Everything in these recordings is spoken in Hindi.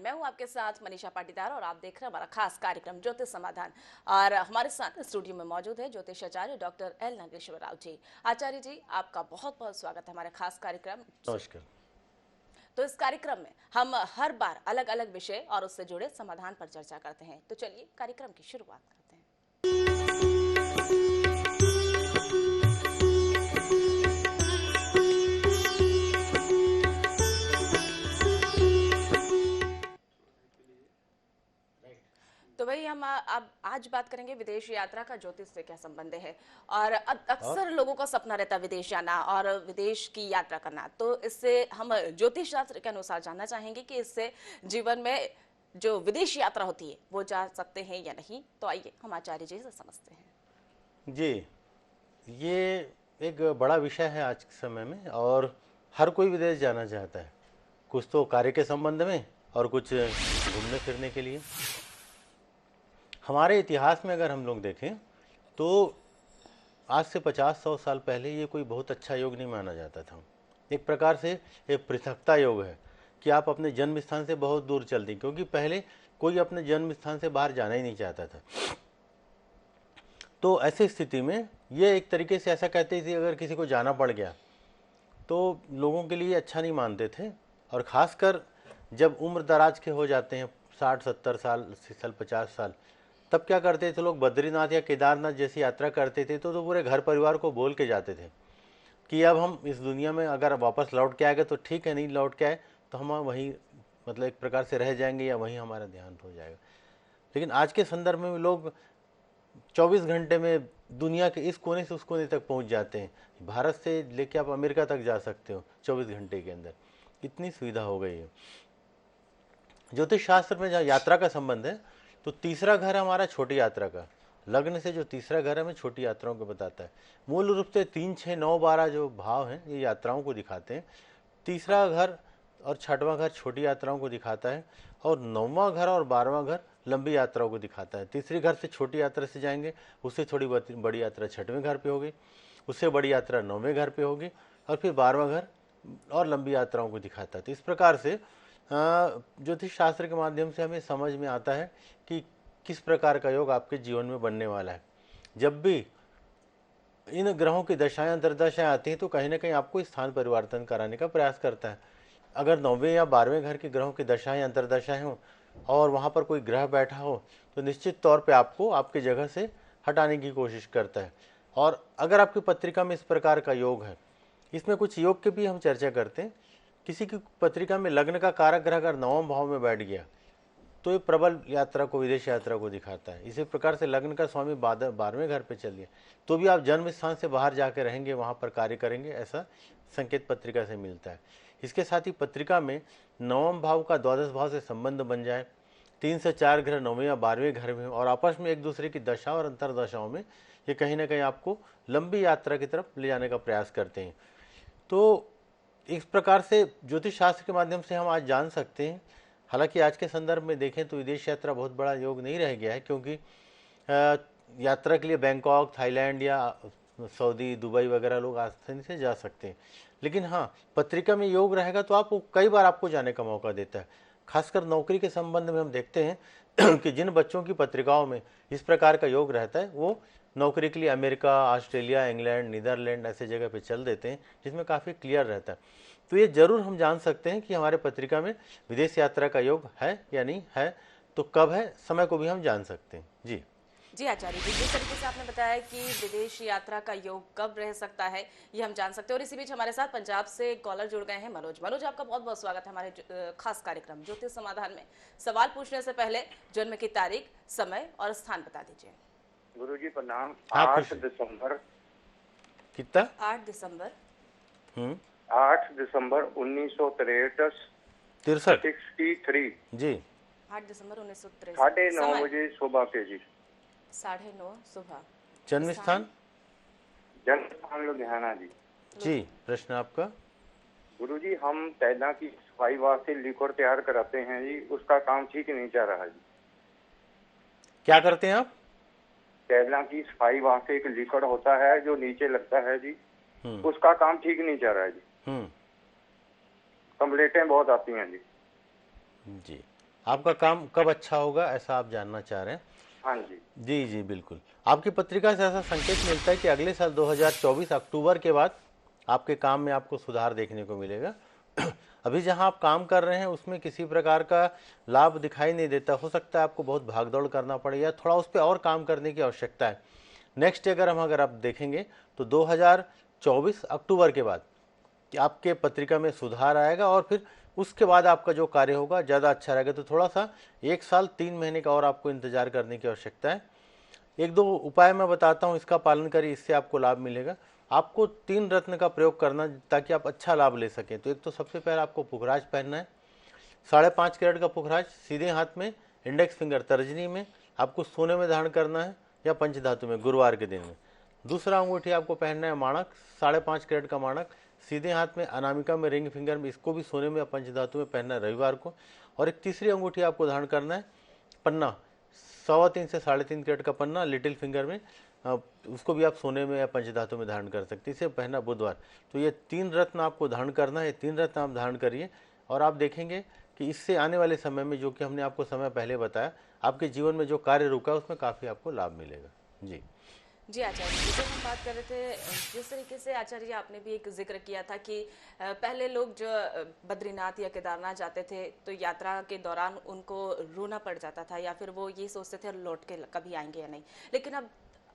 मैं हूं आपके साथ मनीषा पाटीदार और आप देख रहे हैं हमारा खास कार्यक्रम ज्योतिष समाधान। और हमारे साथ स्टूडियो में मौजूद है ज्योतिष आचार्य डॉक्टर एल नागेश्वर राव जी। आचार्य जी, आपका बहुत बहुत स्वागत है हमारे खास कार्यक्रम। नमस्कार। तो इस कार्यक्रम में हम हर बार अलग अलग विषय और उससे जुड़े समाधान पर चर्चा करते हैं। तो चलिए कार्यक्रम की शुरुआत करते हैं। तो वही हम अब आज बात करेंगे विदेश यात्रा का ज्योतिष से क्या संबंध है। और अक्सर लोगों का सपना रहता है विदेश जाना और विदेश की यात्रा करना। तो इससे हम ज्योतिष शास्त्र के अनुसार जानना चाहेंगे कि इससे जीवन में जो विदेश यात्रा होती है वो जा सकते हैं या नहीं। तो आइए हम आचार्य जी से समझते हैं। जी, ये एक बड़ा विषय है आज के समय में और हर कोई विदेश जाना चाहता है, कुछ तो कार्य के संबंध में और कुछ घूमने फिरने के लिए। हमारे इतिहास में अगर हम लोग देखें तो आज से 50-100 साल पहले ये कोई बहुत अच्छा योग नहीं माना जाता था। एक प्रकार से एक पृथकता योग है कि आप अपने जन्म स्थान से बहुत दूर चल दें, क्योंकि पहले कोई अपने जन्म स्थान से बाहर जाना ही नहीं चाहता था। तो ऐसी स्थिति में ये एक तरीके से ऐसा कहते थे अगर किसी को जाना पड़ गया तो लोगों के लिए अच्छा नहीं मानते थे। और ख़ासकर जब उम्र दराज के हो जाते हैं 60-70 साल, 80 साल, 50 साल, तब क्या करते थे लोग, बद्रीनाथ या केदारनाथ जैसी यात्रा करते थे तो पूरे घर परिवार को बोल के जाते थे कि अब हम इस दुनिया में अगर वापस लौट के आएगा तो ठीक है, नहीं लौट के आए तो हम वहीं मतलब एक प्रकार से रह जाएंगे या वहीं हमारा देहांत हो जाएगा। लेकिन आज के संदर्भ में लोग 24 घंटे में दुनिया के इस कोने से उस कोने तक पहुंच जाते हैं। भारत से लेके आप अमेरिका तक जा सकते हो 24 घंटे के अंदर, इतनी सुविधा हो गई है। ज्योतिष शास्त्र में जहाँ यात्रा का संबंध है तो तीसरा घर हमारा छोटी यात्रा का, लग्न से जो तीसरा घर हमें छोटी यात्राओं को बताता है। मूल रूप से 3, 6, 9, 12 जो भाव हैं ये यात्राओं को दिखाते हैं। तीसरा घर और छठवां घर छोटी यात्राओं को दिखाता है और 9वां घर और 12वां घर लंबी यात्राओं को दिखाता है। तीसरी घर से छोटी यात्रा से जाएंगे, उससे थोड़ी बड़ी यात्रा 6वें घर पे होगी, उससे बड़ी यात्रा 9वें घर पे होगी और फिर 12वां घर और लंबी यात्राओं को दिखाता है। तो इस प्रकार से ज्योतिष शास्त्र के माध्यम से हमें समझ में आता है कि किस प्रकार का योग आपके जीवन में बनने वाला है। जब भी इन ग्रहों की दशाएं अंतर्दशाएं आती हैं तो कहीं ना कहीं आपको स्थान परिवर्तन कराने का प्रयास करता है। अगर 9वें या 12वें घर के ग्रहों की दशाएं अंतर्दशाएं हों और वहाँ पर कोई ग्रह बैठा हो तो निश्चित तौर पे आपको आपकी जगह से हटाने की कोशिश करता है। और अगर आपकी पत्रिका में इस प्रकार का योग है, इसमें कुछ योग की भी हम चर्चा करते हैं। किसी की पत्रिका में लग्न का कारक ग्रह अगर 9वें भाव में बैठ गया तो ये प्रबल यात्रा को, विदेश यात्रा को दिखाता है। इसी प्रकार से लग्न का स्वामी 12वें घर पे चल गया तो भी आप जन्म स्थान से बाहर जाकर रहेंगे, वहाँ पर कार्य करेंगे, ऐसा संकेत पत्रिका से मिलता है। इसके साथ ही पत्रिका में 9वें भाव का द्वादश भाव से संबंध बन जाए, 3 से 4 ग्रह 9वें या 12वें घर में और आपस में एक दूसरे की दशा और अंतरदशाओं में, ये कहीं ना कहीं आपको लंबी यात्रा की तरफ ले जाने का प्रयास करते हैं। तो इस प्रकार से ज्योतिष शास्त्र के माध्यम से हम आज जान सकते हैं। हालांकि आज के संदर्भ में देखें तो विदेश यात्रा बहुत बड़ा योग नहीं रह गया है, क्योंकि यात्रा के लिए बैंकॉक, थाईलैंड या सऊदी, दुबई वगैरह लोग आसानी से जा सकते हैं। लेकिन हाँ, पत्रिका में योग रहेगा तो आप कई बार आपको जाने का मौका देता है। खासकर नौकरी के संबंध में हम देखते हैं कि जिन बच्चों की पत्रिकाओं में इस प्रकार का योग रहता है वो नौकरी के लिए अमेरिका, ऑस्ट्रेलिया, इंग्लैंड, नीदरलैंड ऐसे जगह पे चल देते हैं जिसमें काफ़ी क्लियर रहता है। तो ये जरूर हम जान सकते हैं कि हमारे पत्रिका में विदेश यात्रा का योग है या नहीं है, तो कब है, समय को भी हम जान सकते हैं। जी जी आचार्य जी, जिस तरीके से आपने बताया कि विदेश यात्रा का योग कब रह सकता है ये हम जान सकते हैं। और इसी बीच हमारे साथ पंजाब से कॉलर जुड़ गए हैं मनोज। मनोज, आपका बहुत बहुत स्वागत है हमारे खास कार्यक्रम ज्योतिष समाधान में। सवाल पूछने से पहले जन्म की तारीख, समय और स्थान बता दीजिए। गुरुजी प्रणाम। हाँ, 8 दिसंबर कितना? 8 दिसंबर 8 दिसंबर 1963 63 जी 8 दिसंबर 1963 9:30 बजे सुबह के जी। 9:30 सुबह। जन्म स्थान? जन्म स्थान लुधियाना जी। जी, प्रश्न आपका। गुरुजी, हम तैला की सफाई वास्ते लिक्विड तैयार कराते हैं जी, उसका काम ठीक नहीं चल रहा जी। क्या करते हैं आप? तैला की सफाई वास्ते एक लिक्विड होता है जो नीचे लगता है जी, उसका काम ठीक नहीं चल रहा है जी। कंप्लेंटें बहुत आती हैं जी। जी, आपका काम कब अच्छा होगा ऐसा आप जानना चाह रहे हैं। हाँ जी। जी जी बिल्कुल। आपकी पत्रिका से ऐसा संकेत मिलता है कि अगले साल 2024 अक्टूबर के बाद आपके काम में आपको सुधार देखने को मिलेगा। अभी जहां आप काम कर रहे हैं उसमें किसी प्रकार का लाभ दिखाई नहीं देता। हो सकता है आपको बहुत भागदौड़ करना पड़े या थोड़ा उस पर और काम करने की आवश्यकता है। नेक्स्ट अगर आप देखेंगे तो 2024 अक्टूबर के बाद कि आपके पत्रिका में सुधार आएगा और फिर उसके बाद आपका जो कार्य होगा ज़्यादा अच्छा रहेगा। तो थोड़ा सा 1 साल 3 महीने का और आपको इंतजार करने की आवश्यकता है। 1-2 उपाय मैं बताता हूँ, इसका पालन करिए, इससे आपको लाभ मिलेगा। आपको 3 रत्न का प्रयोग करना ताकि आप अच्छा लाभ ले सकें। तो एक तो सबसे पहले आपको पुखराज पहनना है, 5.5 कैरेट का पुखराज सीधे हाथ में, इंडेक्स फिंगर तर्जनी में, आपको सोने में धारण करना है या पंचधातु में गुरुवार के दिन में। दूसरा अंगूठी आपको पहनना है माणक, 5.5 कैरेट का माणक सीधे हाथ में, अनामिका में, रिंग फिंगर में, इसको भी सोने में या पंचधातु में पहनना है रविवार को। और एक तीसरी अंगूठी आपको धारण करना है पन्ना, 3.25 से 3.5 कैरेट का पन्ना लिटिल फिंगर में, उसको भी आप सोने में या पंचधातु में धारण कर सकते हैं, इसे पहनना बुधवार। तो ये 3 रत्न आपको धारण करना है, 3 रत्न आप धारण करिए और आप देखेंगे कि इससे आने वाले समय में, जो कि हमने आपको समय पहले बताया, आपके जीवन में जो कार्य रुका है उसमें काफ़ी आपको लाभ मिलेगा। जी जी आचार्य जी, जब हम बात कर रहे थे जिस तरीके से आचार्य जी आपने भी एक जिक्र किया था कि पहले लोग जो बद्रीनाथ या केदारनाथ जाते थे तो यात्रा के दौरान उनको रोना पड़ जाता था या फिर वो ये सोचते थे लौट के कभी आएंगे या नहीं। लेकिन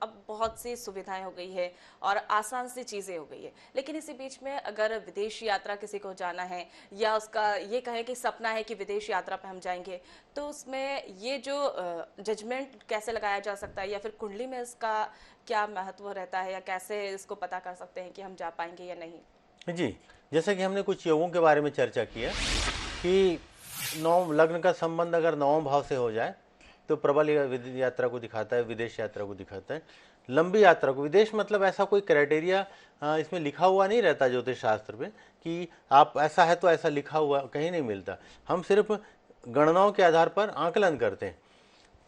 अब बहुत सी सुविधाएं हो गई है और आसान सी चीज़ें हो गई है। लेकिन इसी बीच में अगर विदेश यात्रा किसी को जाना है या उसका ये कहे कि सपना है कि विदेश यात्रा पे हम जाएंगे, तो उसमें ये जो जजमेंट कैसे लगाया जा सकता है या फिर कुंडली में इसका क्या महत्व रहता है या कैसे इसको पता कर सकते हैं कि हम जा पाएंगे या नहीं? जी, जैसा कि हमने कुछ योगों के बारे में चर्चा किया कि नौ लग्न का संबंध अगर 9वें भाव से हो जाए तो प्रबल यात्रा को दिखाता है, विदेश यात्रा को दिखाता है। लंबी यात्रा को, विदेश मतलब ऐसा कोई क्राइटेरिया इसमें लिखा हुआ नहीं रहता ज्योतिष शास्त्र में कि आप ऐसा है तो ऐसा लिखा हुआ कहीं नहीं मिलता। हम सिर्फ गणनाओं के आधार पर आकलन करते हैं।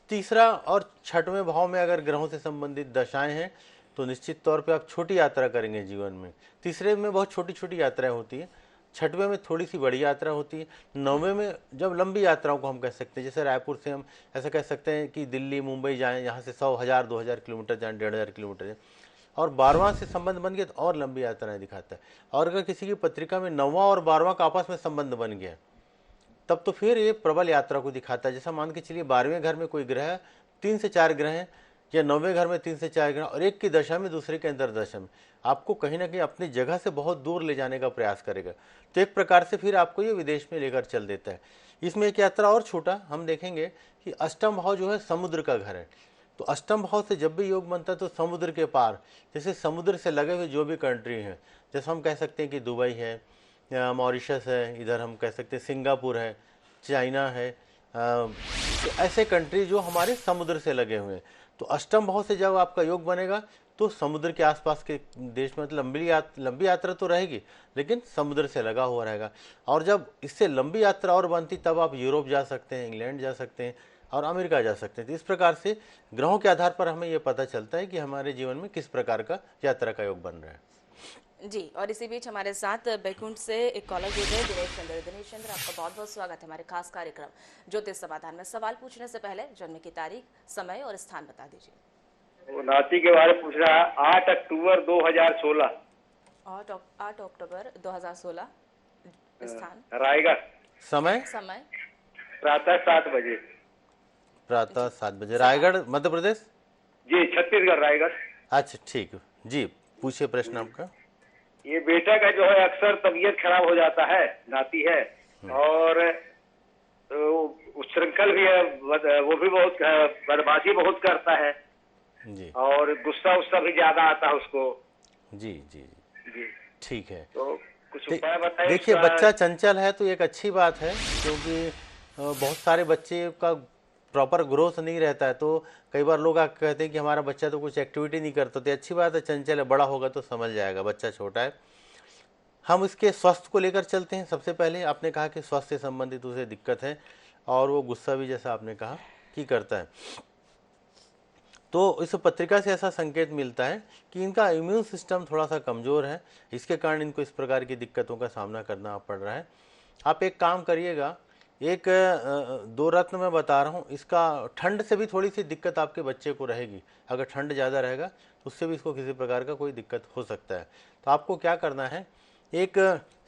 तीसरा और 6वें भाव में अगर ग्रहों से संबंधित दशाएं हैं तो निश्चित तौर पे आप छोटी यात्रा करेंगे जीवन में। तीसरे में बहुत छोटी छोटी यात्राएं होती हैं, 6वें में थोड़ी सी बड़ी यात्रा होती है, 9वें में जब लंबी यात्राओं को हम कह सकते हैं, जैसे रायपुर से हम ऐसा कह सकते हैं कि दिल्ली मुंबई जाएं, यहाँ से 100, 1000, 2000 किलोमीटर जाएं, 1500 किलोमीटर जाएं, और 12वां से संबंध बन गया तो और लंबी यात्राएं दिखाता है। और अगर किसी की पत्रिका में 9वां और 12वां का आपस में संबंध बन गया तब तो फिर ये प्रबल यात्रा को दिखाता है। जैसा मान के चलिए 12वें घर में कोई ग्रह 3 से 4 ग्रह हैं या 9वें घर में 3 से 4 ग्रह और एक की दशा में दूसरे के अंदर दशा में आपको कहीं ना कहीं अपनी जगह से बहुत दूर ले जाने का प्रयास करेगा। तो एक प्रकार से फिर आपको ये विदेश में लेकर चल देता है। इसमें एक यात्रा और छोटा हम देखेंगे कि 8वां भाव जो है समुद्र का घर है। तो 8वां भाव से जब भी योग बनता है तो समुद्र के पार, जैसे समुद्र से लगे हुए जो भी कंट्री हैं, जैसे हम कह सकते हैं कि दुबई है, मॉरिशस है, इधर हम कह सकते हैं सिंगापुर है, चाइना है, तो ऐसे कंट्री जो हमारे समुद्र से लगे हुए हैं। तो 8वां भाव से जब आपका योग बनेगा तो समुद्र के आसपास के देश में मतलब लंबी यात्रा तो रहेगी लेकिन समुद्र से लगा हुआ रहेगा। और जब इससे लंबी यात्रा और बनती तब आप यूरोप जा सकते हैं, इंग्लैंड जा सकते हैं और अमेरिका जा सकते हैं। तो इस प्रकार से ग्रहों के आधार पर हमें ये पता चलता है कि हमारे जीवन में किस प्रकार का यात्रा का योग बन रहा है। जी, और इसी बीच हमारे साथ बैकुंठ से एक कॉलर जुड़ गए, दिनेश चंद्र। दिनेश चंद्र, आपका बहुत बहुत स्वागत है हमारे खास कार्यक्रम ज्योतिष समाधान में। सवाल पूछने से पहले जन्म की तारीख, समय और स्थान बता दीजिए। वो नाती के बारे में पूछ रहा है। 8 अक्टूबर 2016। 8 अक्टूबर 2016। स्थान रायगढ़। समय प्रातः 7 बजे। प्रातः 7 बजे। रायगढ़ मध्य प्रदेश? जी, छत्तीसगढ़, रायगढ़। अच्छा ठीक है जी, पूछिए प्रश्न आपका। ये बेटा का जो है अक्सर तबीयत खराब हो जाता है, नाती है, और उच्छृंखल भी है, वो भी बहुत बदमाशी बहुत करता है जी, और गुस्सा भी ज्यादा आता है उसको। जी जी जी, ठीक है। तो कुछ उपाय बताइए। देखिए, बच्चा चंचल है तो एक अच्छी बात है, क्योंकि बहुत सारे बच्चे का प्रॉपर ग्रोथ नहीं रहता है। तो कई बार लोग कहते हैं कि हमारा बच्चा तो कुछ एक्टिविटी नहीं करता। तो अच्छी बात है, चंचल है, बड़ा होगा तो समझ जाएगा, बच्चा छोटा है। हम इसके स्वास्थ्य को लेकर चलते हैं। सबसे पहले आपने कहा कि स्वास्थ्य से संबंधित उसे दिक्कत है और वो गुस्सा भी, जैसा आपने कहा, कि करता है। तो इस पत्रिका से ऐसा संकेत मिलता है कि इनका इम्यून सिस्टम थोड़ा सा कमज़ोर है, इसके कारण इनको इस प्रकार की दिक्कतों का सामना करना पड़ रहा है। आप एक काम करिएगा एक दो रत्न मैं बता रहा हूँ, इसका ठंड से भी थोड़ी सी दिक्कत आपके बच्चे को रहेगी। अगर ठंड ज़्यादा रहेगा तो उससे भी इसको किसी प्रकार का कोई दिक्कत हो सकता है। तो आपको क्या करना है, एक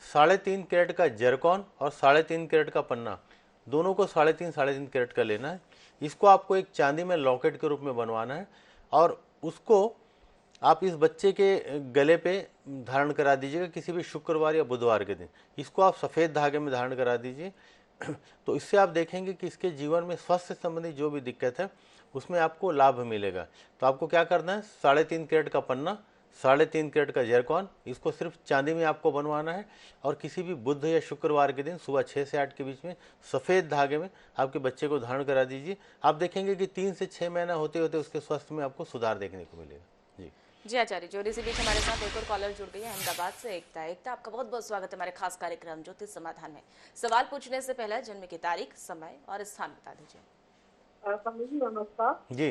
3.5 कैरेट का जरकॉन और 3.5 कैरेट का पन्ना, दोनों को 3.5 कैरेट का लेना है। इसको आपको एक चांदी में लॉकेट के रूप में बनवाना है और उसको आप इस बच्चे के गले पे धारण करा दीजिएगा किसी भी शुक्रवार या बुधवार के दिन। इसको आप सफ़ेद धागे में धारण करा दीजिए। तो इससे आप देखेंगे कि इसके जीवन में स्वास्थ्य संबंधी जो भी दिक्कत है उसमें आपको लाभ मिलेगा। तो आपको क्या करना है, 3.5 कैरेट का पन्ना, 3.5 कैरेट का जरकॉन, इसको सिर्फ चांदी में आपको बनवाना है और किसी भी बुध या शुक्रवार के दिन सुबह 6 से 8 के बीच में सफ़ेद धागे में आपके बच्चे को धारण करा दीजिए। आप देखेंगे कि 3 से 6 महीना होते होते उसके स्वास्थ्य में आपको सुधार देखने को मिलेगा। जी जी आचार्य जी, और इसी बीच हमारे साथ एक और कॉलर जुड़ गई है अहमदाबाद से। एकता, आपका बहुत बहुत स्वागत है हमारे खास कार्यक्रम ज्योतिष समाधान में। सवाल पूछने से पहले जन्म की तारीख, समय और स्थान बता दीजिए। पंडित जी नमस्कार। जी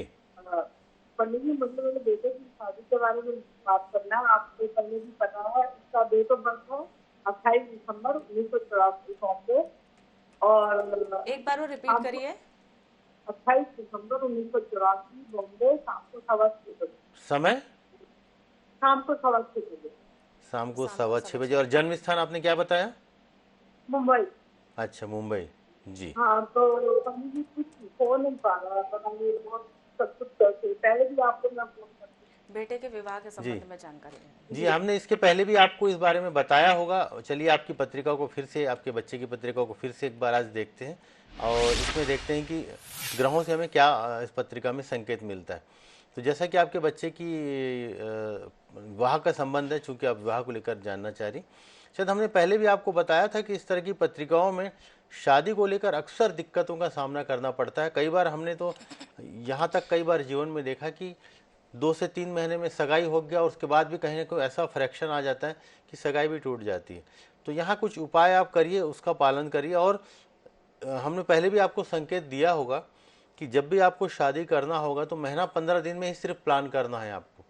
पंडित जी, मुझे मेरे बेटे की शादी के बारे में बात करना है। आपको पहले भी पता है, इसका डेट ऑफ बर्थ है 28 दिसंबर 1984 बॉम्बे। और एक बार वो रिपीट करिए। 28 दिसंबर 1984 बॉम्बे, शाम को 6:15 बजे। समय शाम को 6:15 बजे। शाम को 6:15 बजे। और जन्म स्थान आपने क्या बताया? मुंबई। अच्छा, मुंबई। जी हाँ, तो पंडित जी कुछ हो नहीं पा रहा है, बताइए बहुत सब कुछ कैसे। पहले भी आपको मैं फोन करती। बेटे के विवाह के संबंध में जानकारी लेनी। जी, हमने इसके पहले भी आपको इस बारे में बताया होगा। चलिए आपकी पत्रिका को फिर से, आपके बच्चे की पत्रिका को फिर से एक बार आज देखते हैं और इसमें देखते हैं कि ग्रहों से हमें क्या इस पत्रिका में संकेत मिलता है। तो जैसा कि आपके बच्चे की विवाह का संबंध है, चूंकि आप विवाह को लेकर जानना चाह रही, शायद हमने पहले भी आपको बताया था कि इस तरह की पत्रिकाओं में शादी को लेकर अक्सर दिक्कतों का सामना करना पड़ता है। कई बार हमने तो यहाँ तक कई बार जीवन में देखा कि 2 से 3 महीने में सगाई हो गया और उसके बाद भी कहीं ना कहीं ऐसा फ्रैक्शन आ जाता है कि सगाई भी टूट जाती है। तो यहाँ कुछ उपाय आप करिए, उसका पालन करिए। और हमने पहले भी आपको संकेत दिया होगा कि जब भी आपको शादी करना होगा तो महीना 15 दिन में ही सिर्फ प्लान करना है आपको,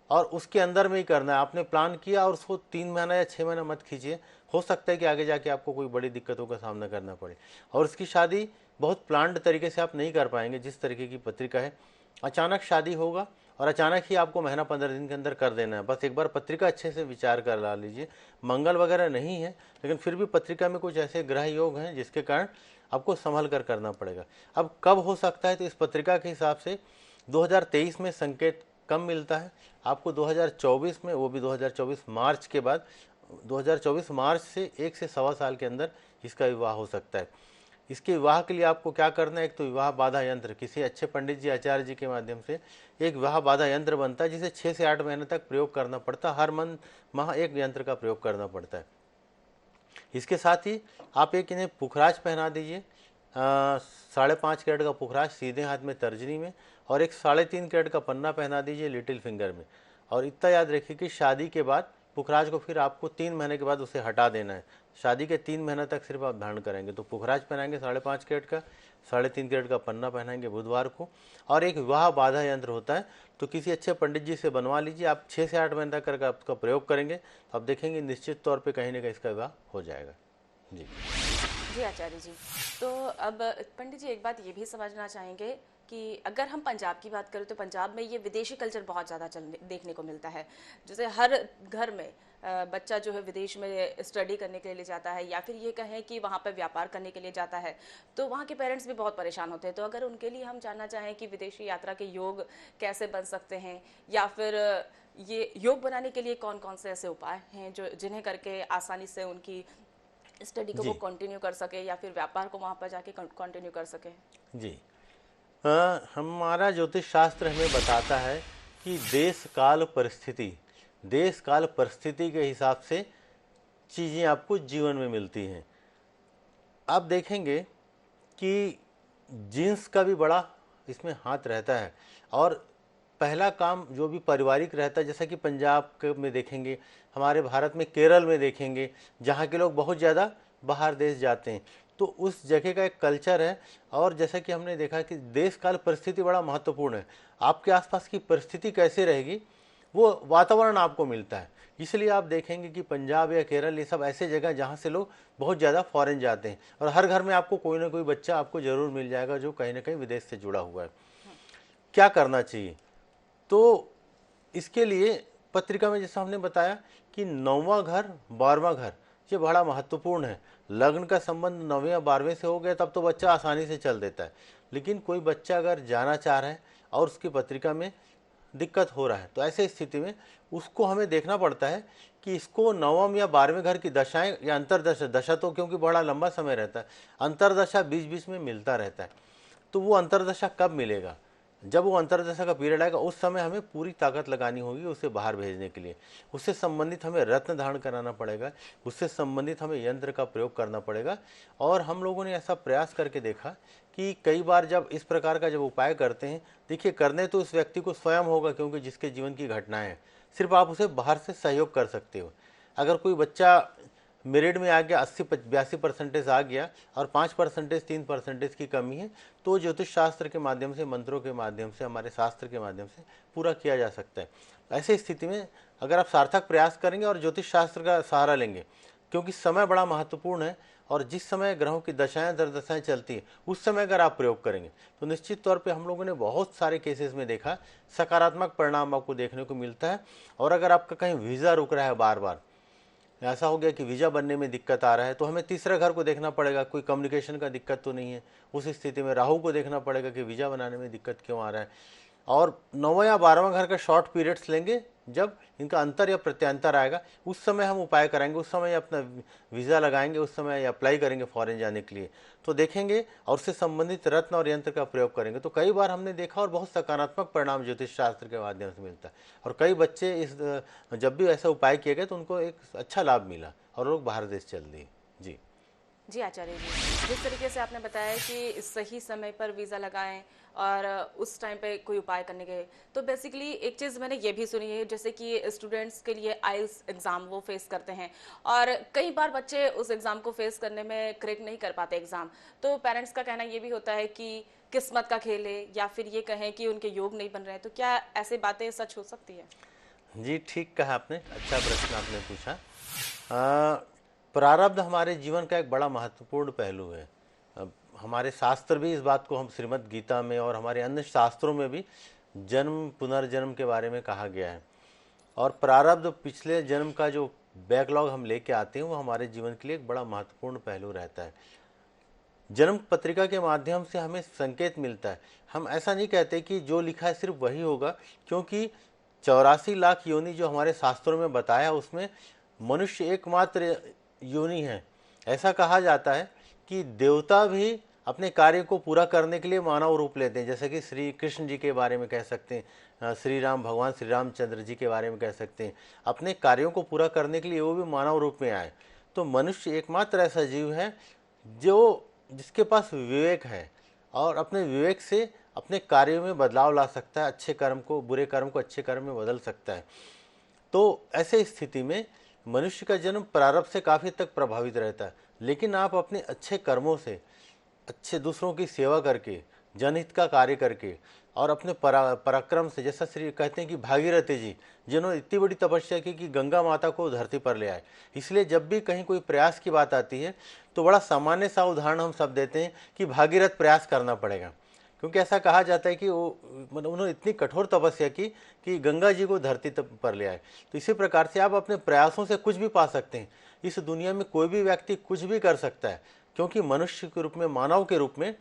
और उसके अंदर में ही करना है। आपने प्लान किया और उसको 3 महीना या 6 महीना मत खींचिए। हो सकता है कि आगे जाके आपको कोई बड़ी दिक्कतों का सामना करना पड़े और उसकी शादी बहुत प्लान्ड तरीके से आप नहीं कर पाएंगे। जिस तरीके की पत्रिका है, अचानक शादी होगा और अचानक ही आपको महीना 15 दिन के अंदर कर देना है। बस एक बार पत्रिका अच्छे से विचार कर ला लीजिए। मंगल वगैरह नहीं है, लेकिन फिर भी पत्रिका में कुछ ऐसे ग्रह योग हैं जिसके कारण आपको संभल कर करना पड़ेगा। अब कब हो सकता है, तो इस पत्रिका के हिसाब से 2023 में संकेत कम मिलता है आपको। 2024 में, वो भी 2024 मार्च के बाद, 2024 मार्च से 1 से सवा साल के अंदर इसका विवाह हो सकता है। इसके विवाह के लिए आपको क्या करना है, एक तो विवाह बाधा यंत्र, किसी अच्छे पंडित जी, आचार्य जी के माध्यम से एक विवाह बाधा यंत्र बनता है जिसे 6 से 8 महीने तक प्रयोग करना पड़ता है। हर माह एक यंत्र का प्रयोग करना पड़ता है। इसके साथ ही आप एक इन्हें पुखराज पहना दीजिए, 5.5 कैरेट का पुखराज सीधे हाथ में तर्जनी में, और एक 3.5 कैरेट का पन्ना पहना दीजिए लिटिल फिंगर में। और इतना याद रखिए कि शादी के बाद पुखराज को फिर आपको 3 महीने के बाद उसे हटा देना है। शादी के 3 महीने तक सिर्फ आप धारण करेंगे। तो पुखराज पहनाएंगे 5.5 कैरेट का, 3.5 कैरेट का पन्ना पहनाएंगे बुधवार को, और एक विवाह बाधा यंत्र होता है, तो किसी अच्छे पंडित जी से बनवा लीजिए। आप 6 से 8 महीने तक करके आपका प्रयोग करेंगे तो आप देखेंगे निश्चित तौर पे कहीं ना कहीं इसका विवाह हो जाएगा। जी जी आचार्य जी, तो अब पंडित जी एक बात ये भी समझना चाहेंगे कि अगर हम पंजाब की बात करें तो पंजाब में ये विदेशी कल्चर बहुत ज़्यादा देखने को मिलता है। जैसे हर घर में बच्चा जो है विदेश में स्टडी करने के लिए जाता है, या फिर ये कहें कि वहाँ पर व्यापार करने के लिए जाता है, तो वहाँ के पेरेंट्स भी बहुत परेशान होते हैं। तो अगर उनके लिए हम जानना चाहें कि विदेशी यात्रा के योग कैसे बन सकते हैं, या फिर ये योग बनाने के लिए कौन कौन से ऐसे उपाय हैं जो जिन्हें करके आसानी से उनकी स्टडी को वो कंटिन्यू कर सके, या फिर व्यापार को वहाँ पर जाके कंटिन्यू कर सके। जी, हमारा ज्योतिष शास्त्र हमें बताता है कि देश काल परिस्थिति के हिसाब से चीज़ें आपको जीवन में मिलती हैं। आप देखेंगे कि जीन्स का भी बड़ा इसमें हाथ रहता है, और पहला काम जो भी पारिवारिक रहता है, जैसा कि पंजाब में देखेंगे, हमारे भारत में केरल में देखेंगे, जहाँ के लोग बहुत ज़्यादा बाहर देश जाते हैं, तो उस जगह का एक कल्चर है। और जैसा कि हमने देखा कि देश काल परिस्थिति बड़ा महत्वपूर्ण है। आपके आसपास की परिस्थिति कैसे रहेगी वो वातावरण आपको मिलता है। इसलिए आप देखेंगे कि पंजाब या केरल ये सब ऐसे जगह जहाँ से लोग बहुत ज़्यादा फॉरेन जाते हैं, और हर घर में आपको कोई ना कोई बच्चा आपको ज़रूर मिल जाएगा जो कहीं ना कहीं विदेश से जुड़ा हुआ है। क्या करना चाहिए? तो इसके लिए पत्रिका में जैसा हमने बताया कि 9वां घर 12वां घर ये बड़ा महत्वपूर्ण है। लग्न का संबंध 9वें या 12वें से हो गया तब तो बच्चा आसानी से चल देता है, लेकिन कोई बच्चा अगर जाना चाह रहा है और उसकी पत्रिका में दिक्कत हो रहा है तो ऐसे स्थिति में उसको हमें देखना पड़ता है कि इसको 9वें या 12वें घर की दशाएं या अंतरदशा, दशा तो क्योंकि बड़ा लंबा समय रहता है, अंतरदशा बीच बीच में मिलता रहता है। तो वो अंतरदशा कब मिलेगा? जब वो अंतरदशा का पीरियड आएगा उस समय हमें पूरी ताकत लगानी होगी उसे बाहर भेजने के लिए। उससे संबंधित हमें रत्न धारण कराना पड़ेगा, उससे संबंधित हमें यंत्र का प्रयोग करना पड़ेगा। और हम लोगों ने ऐसा प्रयास करके देखा कि कई बार जब इस प्रकार का जब उपाय करते हैं, देखिए करने तो उस व्यक्ति को स्वयं होगा क्योंकि जिसके जीवन की घटनाएं हैं, सिर्फ आप उसे बाहर से सहयोग कर सकते हो। अगर कोई बच्चा मेरिट में आ गया, 80-82% आ गया और 5%, 3% की कमी है, तो ज्योतिष शास्त्र के माध्यम से, मंत्रों के माध्यम से, हमारे शास्त्र के माध्यम से पूरा किया जा सकता है। ऐसी स्थिति में अगर आप सार्थक प्रयास करेंगे और ज्योतिष शास्त्र का सहारा लेंगे, क्योंकि समय बड़ा महत्वपूर्ण है और जिस समय ग्रहों की दशाएं दरदशाएं चलती है उस समय अगर आप प्रयोग करेंगे तो निश्चित तौर पे हम लोगों ने बहुत सारे केसेस में देखा सकारात्मक परिणाम आपको देखने को मिलता है। और अगर आपका कहीं वीज़ा रुक रहा है, बार बार ऐसा हो गया कि वीज़ा बनने में दिक्कत आ रहा है, तो हमें तीसरा घर को देखना पड़ेगा, कोई कम्युनिकेशन का दिक्कत तो नहीं है। उस स्थिति में राहु को देखना पड़ेगा कि वीज़ा बनाने में दिक्कत क्यों आ रहा है। और 9वां या 12वां घर का शॉर्ट पीरियड्स लेंगे, जब इनका अंतर या प्रत्यंतर आएगा उस समय हम उपाय कराएंगे, उस समय अपना वीज़ा लगाएंगे, उस समय अप्लाई करेंगे फॉरेन जाने के लिए, तो देखेंगे और उससे संबंधित रत्न और यंत्र का प्रयोग करेंगे। तो कई बार हमने देखा और बहुत सकारात्मक परिणाम ज्योतिष शास्त्र के माध्यम से मिलता है। और कई बच्चे इस जब भी ऐसा उपाय किए गए तो उनको एक अच्छा लाभ मिला और लोग बाहर देश चल दिए। जी जी आचार्य जी, जिस तरीके से आपने बताया कि सही समय पर वीज़ा लगाएं और उस टाइम पे कोई उपाय करने के, तो बेसिकली एक चीज़ मैंने ये भी सुनी है जैसे कि स्टूडेंट्स के लिए आइल्स एग्ज़ाम वो फेस करते हैं और कई बार बच्चे उस एग्ज़ाम को फेस करने में क्रैक नहीं कर पाते एग्ज़ाम, तो पेरेंट्स का कहना ये भी होता है कि किस्मत का खेल है या फिर ये कहें कि उनके योग नहीं बन रहे हैं। तो क्या ऐसे बातें सच हो सकती है? जी ठीक कहा आपने, अच्छा प्रश्न आपने पूछा। प्रारब्ध हमारे जीवन का एक बड़ा महत्वपूर्ण पहलू है। हमारे शास्त्र भी इस बात को, हम श्रीमद् गीता में और हमारे अन्य शास्त्रों में भी जन्म पुनर्जन्म के बारे में कहा गया है। और प्रारब्ध, पिछले जन्म का जो बैकलॉग हम लेके आते हैं वो हमारे जीवन के लिए एक बड़ा महत्वपूर्ण पहलू रहता है। जन्म पत्रिका के माध्यम से हमें संकेत मिलता है। हम ऐसा नहीं कहते कि जो लिखा है सिर्फ वही होगा, क्योंकि 84 लाख योनि जो हमारे शास्त्रों में बताया उसमें मनुष्य एकमात्र योनि है। ऐसा कहा जाता है कि देवता भी अपने कार्य को पूरा करने के लिए मानव रूप लेते हैं, जैसे कि श्री कृष्ण जी के बारे में कह सकते हैं, श्री राम, भगवान श्री रामचंद्र जी के बारे में कह सकते हैं। अपने कार्यों को पूरा करने के लिए वो भी मानव रूप में आए। तो मनुष्य एकमात्र ऐसा जीव है जो जिसके पास विवेक है और अपने विवेक से अपने कार्यों में बदलाव ला सकता है, अच्छे कर्म को, बुरे कर्म को अच्छे कर्म में बदल सकता है। तो ऐसे स्थिति में मनुष्य का जन्म प्रारब्ध से काफ़ी तक प्रभावित रहता है, लेकिन आप अपने अच्छे कर्मों से, अच्छे दूसरों की सेवा करके, जनहित का कार्य करके और अपने पराक्रम से, जैसा श्री कहते हैं कि भागीरथी जी जिन्होंने इतनी बड़ी तपस्या की कि गंगा माता को धरती पर ले आए। इसलिए जब भी कहीं कोई प्रयास की बात आती है तो बड़ा सामान्य सा उदाहरण हम सब देते हैं कि भागीरथ प्रयास करना पड़ेगा, क्योंकि ऐसा कहा जाता है कि वो उन्होंने इतनी कठोर तपस्या की कि गंगा जी को धरती पर ले आए। तो इसी प्रकार से आप अपने प्रयासों से कुछ भी पा सकते हैं। इस दुनिया में कोई भी व्यक्ति कुछ भी कर सकता है, क्योंकि मनुष्य के रूप में, मानव के रूप में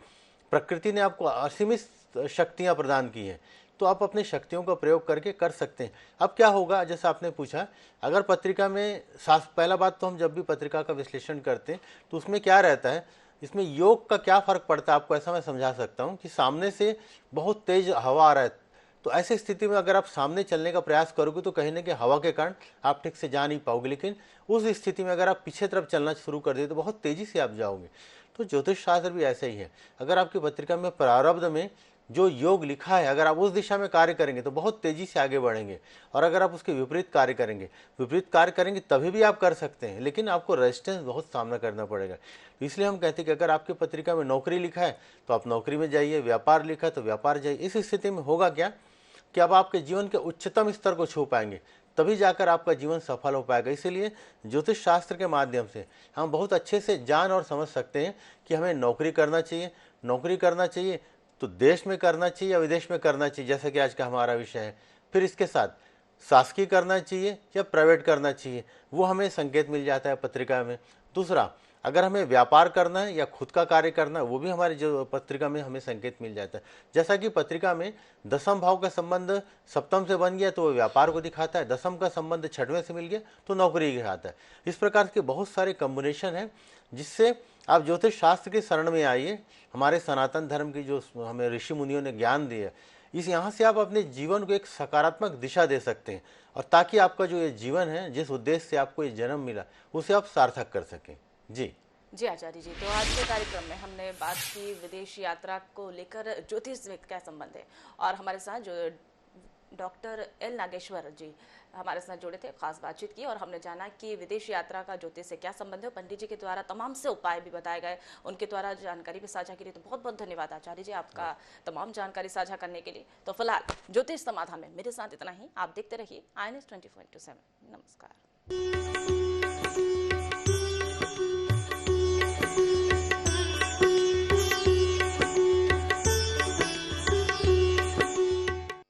प्रकृति ने आपको असीमित शक्तियाँ प्रदान की हैं। तो आप अपनी शक्तियों का प्रयोग करके कर सकते हैं। अब क्या होगा, जैसा आपने पूछा, अगर पत्रिका में पहला बात तो हम जब भी पत्रिका का विश्लेषण करते हैं तो उसमें क्या रहता है, इसमें योग का क्या फ़र्क पड़ता है आपको ऐसा मैं समझा सकता हूँ कि सामने से बहुत तेज हवा आ रहा है, तो ऐसी स्थिति में अगर आप सामने चलने का प्रयास करोगे तो कहीं ना कहीं हवा के कारण आप ठीक से जा नहीं पाओगे, लेकिन उस स्थिति में अगर आप पीछे तरफ चलना शुरू कर दें तो बहुत तेज़ी से आप जाओगे। तो ज्योतिष शास्त्र भी ऐसा ही है। अगर आपकी पत्रिका में प्रारब्ध में जो योग लिखा है, अगर आप उस दिशा में कार्य करेंगे तो बहुत तेज़ी से आगे बढ़ेंगे, और अगर आप उसके विपरीत कार्य करेंगे तभी भी आप कर सकते हैं, लेकिन आपको रेजिस्टेंस बहुत सामना करना पड़ेगा। तो इसलिए हम कहते हैं कि अगर आपकी पत्रिका में नौकरी लिखा है तो आप नौकरी में जाइए, व्यापार लिखा है तो व्यापार जाइए। इस स्थिति में होगा क्या, कि अब आपके जीवन के उच्चतम स्तर को छू पाएंगे, तभी जाकर आपका जीवन सफल हो पाएगा। इसीलिए ज्योतिष शास्त्र के माध्यम से हम बहुत अच्छे से जान और समझ सकते हैं कि हमें नौकरी करना चाहिए। नौकरी करना चाहिए तो देश में करना चाहिए या विदेश में करना चाहिए, जैसा कि आज का हमारा विषय है। फिर इसके साथ शासकीय करना चाहिए या प्राइवेट करना चाहिए, वो हमें संकेत मिल जाता है पत्रिका में। दूसरा, अगर हमें व्यापार करना है या खुद का कार्य करना है, वो भी हमारी जो पत्रिका में हमें संकेत मिल जाता है। जैसा कि पत्रिका में दसम भाव का संबंध सप्तम से बन गया तो वो व्यापार को दिखाता है, दसम का संबंध छठवें से मिल गया तो नौकरी दिखाता है। इस प्रकार के बहुत सारे कॉम्बिनेशन हैं जिससे आप ज्योतिष शास्त्र की शरण में आइए। हमारे सनातन धर्म की जो हमें ऋषि मुनियों ने ज्ञान दिया, इस यहाँ से आप अपने जीवन को एक सकारात्मक दिशा दे सकते हैं, और ताकि आपका जो ये जीवन है, जिस उद्देश्य से आपको ये जन्म मिला, उसे आप सार्थक कर सकें। जी आचार्य जी, तो आज के कार्यक्रम में हमने बात की विदेश यात्रा को लेकर ज्योतिष से क्या संबंध है, और हमारे साथ जो डॉक्टर एल नागेश्वर जी हमारे साथ जुड़े थे, खास बातचीत की और हमने जाना कि विदेश यात्रा का ज्योतिष से क्या संबंध है। पंडित जी के द्वारा तमाम से उपाय भी बताए गए, उनके द्वारा जानकारी भी साझा की, तो बहुत बहुत धन्यवाद आचार्य जी आपका तमाम जानकारी साझा करने के लिए। तो फिलहाल ज्योतिष समाधान में मेरे साथ इतना ही। आप देखते रहिए INS 24/7। नमस्कार।